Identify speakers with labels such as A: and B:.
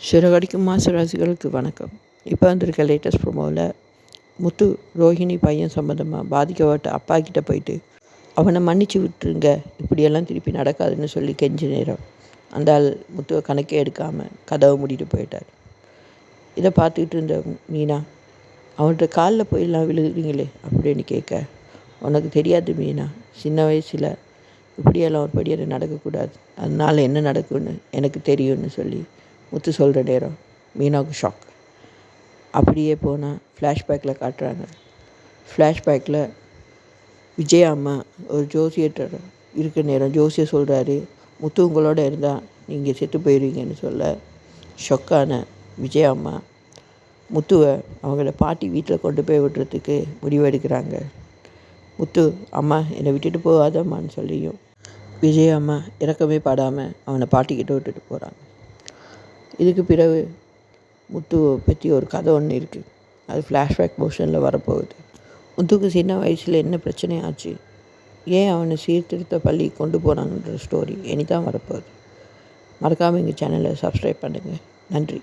A: சிறகடிக்கும் மாச ராசிகளுக்கு வணக்கம். இப்போ வந்திருக்க லேட்டஸ்ட் ப்ரோமோவில் முத்து ரோஹிணி பையன் சம்மந்தமாக பாதிக்கப்பட்ட அப்பா கிட்ட போயிட்டு அவனை மன்னிச்சு விட்டுருங்க, இப்படியெல்லாம் திருப்பி நடக்காதுன்னு சொல்லி கெஞ்ச நேரம் அந்த ஆள் முத்துவை கணக்கே எடுக்காமல் கதவை மூடிட்டு போயிட்டார். இதை பார்த்துக்கிட்டு இருந்த மீனா அவன்கிட்ட காலில் போயெல்லாம் விழுகிறீங்களே அப்படின்னு கேட்க, உனக்கு தெரியாது மீனா, சின்ன வயசில் இப்படியெல்லாம் ஒரு படியாக நடக்கக்கூடாது, அதனால் என்ன நடக்கும்னு எனக்கு தெரியும்னு சொல்லி முத்து சொல்கிற நேரம் மீனாவுக்கு ஷாக். அப்படியே போனால் ஃப்ளாஷ்பேக்கில் காட்டுறாங்க. ஃப்ளாஷ்பேக்கில் விஜயா அம்மா ஒரு ஜோசியர் இருக்கிற நேரம் ஜோசியர் சொல்கிறாரு, முத்து உங்களோட இருந்தால் நீங்கள் செத்து போயிடுவீங்கன்னு சொல்ல ஷொக்கான விஜயா அம்மா முத்துவை அவங்கள பாட்டி வீட்டில் கொண்டு போய் விடுறதுக்கு முடிவெடுக்கிறாங்க. முத்து அம்மா என்னை விட்டுட்டு போகாதம்மான்னு சொல்லியும் விஜயா அம்மா இறக்கமே படாமல் அவனை பாட்டிக்கிட்ட விட்டுட்டு போகிறாங்க. இதுக்கு பிறகு முத்துவை பற்றி ஒரு கதை ஒன்று இருக்குது, அது ஃப்ளாஷ்பேக் போர்ஷனில் வரப்போகுது. முத்துக்கு சின்ன வயசில் என்ன பிரச்சனை ஆச்சு, ஏன் அவனை சீர்திருத்த பள்ளி கொண்டு போனாங்கன்ற ஸ்டோரி இனி தான் வரப்போகுது. மறக்காமல் எங்கள் சேனலை சப்ஸ்கிரைப் பண்ணுங்கள். நன்றி.